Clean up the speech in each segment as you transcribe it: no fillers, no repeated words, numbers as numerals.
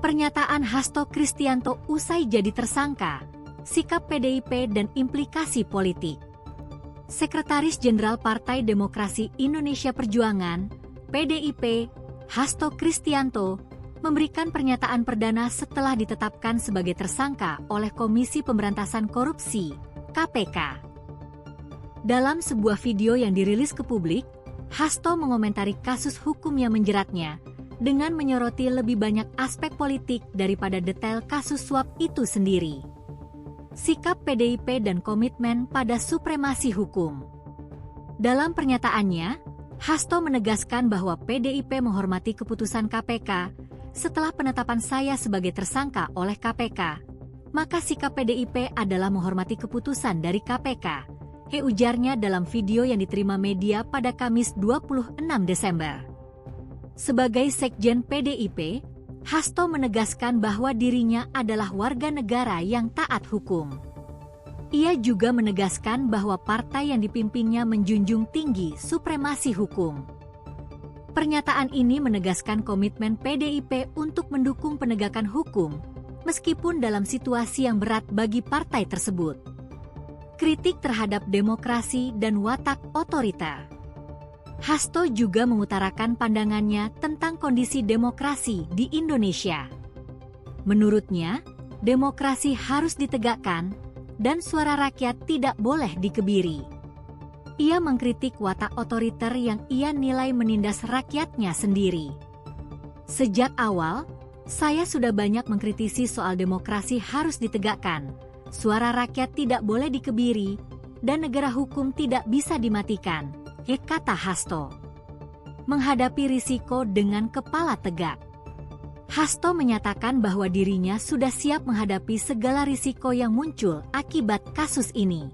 Pernyataan Hasto Kristianto usai jadi tersangka, sikap PDIP dan implikasi politik. Sekretaris Jenderal Partai Demokrasi Indonesia Perjuangan, PDIP, Hasto Kristianto, memberikan pernyataan perdana setelah ditetapkan sebagai tersangka oleh Komisi Pemberantasan Korupsi, KPK. Dalam sebuah video yang dirilis ke publik, Hasto mengomentari kasus hukum yang menjeratnya, dengan menyoroti lebih banyak aspek politik daripada detail kasus suap itu sendiri. Sikap PDIP dan komitmen pada supremasi hukum. Dalam pernyataannya, Hasto menegaskan bahwa PDIP menghormati keputusan KPK setelah penetapan saya sebagai tersangka oleh KPK. Maka sikap PDIP adalah menghormati keputusan dari KPK, ujarnya dalam video yang diterima media pada Kamis 26 Desember. Sebagai Sekjen PDIP, Hasto menegaskan bahwa dirinya adalah warga negara yang taat hukum. Ia juga menegaskan bahwa partai yang dipimpinnya menjunjung tinggi supremasi hukum. Pernyataan ini menegaskan komitmen PDIP untuk mendukung penegakan hukum, meskipun dalam situasi yang berat bagi partai tersebut. Kritik terhadap demokrasi dan watak otoriter. Hasto juga mengutarakan pandangannya tentang kondisi demokrasi di Indonesia. Menurutnya, demokrasi harus ditegakkan dan suara rakyat tidak boleh dikebiri. Ia mengkritik watak otoriter yang ia nilai menindas rakyatnya sendiri. Sejak awal, saya sudah banyak mengkritisi soal demokrasi harus ditegakkan, suara rakyat tidak boleh dikebiri, dan negara hukum tidak bisa dimatikan, kata Hasto. Menghadapi risiko dengan kepala tegak. Hasto menyatakan bahwa dirinya sudah siap menghadapi segala risiko yang muncul akibat kasus ini.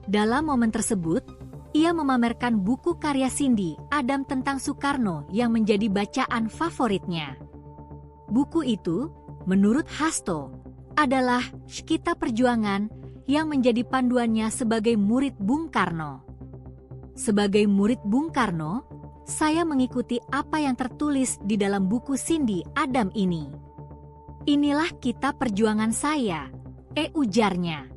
Dalam momen tersebut, ia memamerkan buku karya Cindy Adam tentang Soekarno yang menjadi bacaan favoritnya. Buku itu, menurut Hasto, adalah Kitab Perjuangan yang menjadi panduannya sebagai murid Bung Karno. Sebagai murid Bung Karno, saya mengikuti apa yang tertulis di dalam buku Cindy Adam ini. Inilah kitab perjuangan saya, ujarnya.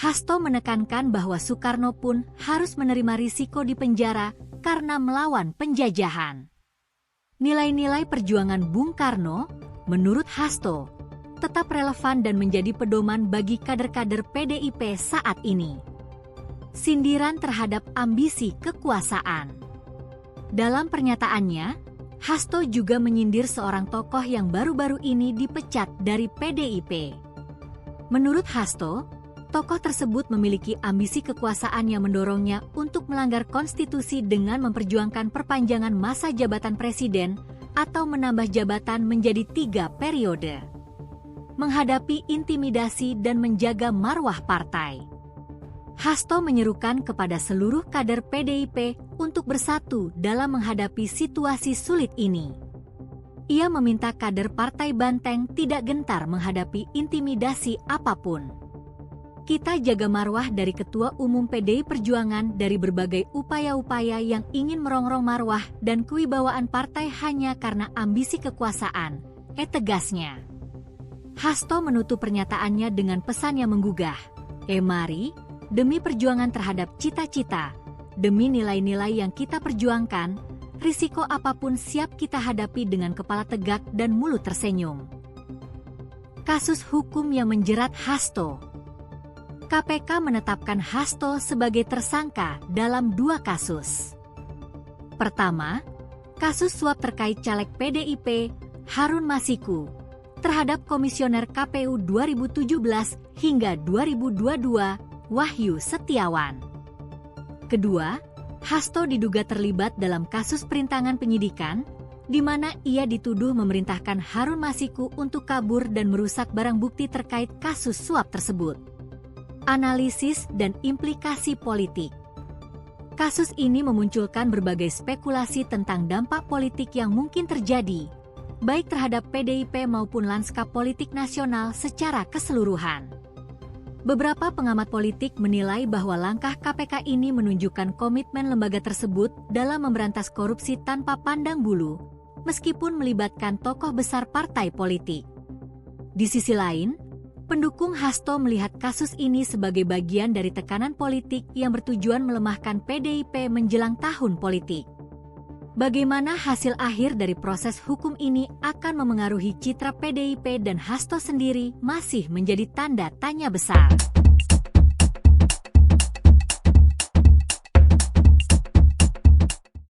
Hasto menekankan bahwa Soekarno pun harus menerima risiko di penjara karena melawan penjajahan. Nilai-nilai perjuangan Bung Karno, menurut Hasto, tetap relevan dan menjadi pedoman bagi kader-kader PDIP saat ini. Sindiran terhadap ambisi kekuasaan. Dalam pernyataannya, Hasto juga menyindir seorang tokoh yang baru-baru ini dipecat dari PDIP. Menurut Hasto, tokoh tersebut memiliki ambisi kekuasaan yang mendorongnya untuk melanggar konstitusi dengan memperjuangkan perpanjangan masa jabatan presiden atau menambah jabatan menjadi 3 periode. Menghadapi intimidasi dan menjaga marwah partai. Hasto menyerukan kepada seluruh kader PDIP untuk bersatu dalam menghadapi situasi sulit ini. Ia meminta kader Partai Banteng tidak gentar menghadapi intimidasi apapun. Kita jaga marwah dari Ketua Umum PDI Perjuangan dari berbagai upaya-upaya yang ingin merongrong marwah dan kewibawaan partai hanya karena ambisi kekuasaan, tegasnya. Hasto menutup pernyataannya dengan pesan yang menggugah. Mari, demi perjuangan terhadap cita-cita, demi nilai-nilai yang kita perjuangkan, risiko apapun siap kita hadapi dengan kepala tegak dan mulut tersenyum. Kasus hukum yang menjerat Hasto. KPK menetapkan Hasto sebagai tersangka dalam 2 kasus. Pertama, kasus suap terkait caleg PDIP, Harun Masiku, terhadap Komisioner KPU 2017 hingga 2022, Wahyu Setiawan. Kedua, Hasto diduga terlibat dalam kasus perintangan penyidikan, di mana ia dituduh memerintahkan Harun Masiku untuk kabur dan merusak barang bukti terkait kasus suap tersebut. Analisis dan implikasi politik. Kasus ini memunculkan berbagai spekulasi tentang dampak politik yang mungkin terjadi, baik terhadap PDIP maupun lanskap politik nasional secara keseluruhan. Beberapa pengamat politik menilai bahwa langkah KPK ini menunjukkan komitmen lembaga tersebut dalam memberantas korupsi tanpa pandang bulu, meskipun melibatkan tokoh besar partai politik. Di sisi lain, pendukung Hasto melihat kasus ini sebagai bagian dari tekanan politik yang bertujuan melemahkan PDIP menjelang tahun politik. Bagaimana hasil akhir dari proses hukum ini akan memengaruhi citra PDIP dan Hasto sendiri masih menjadi tanda tanya besar.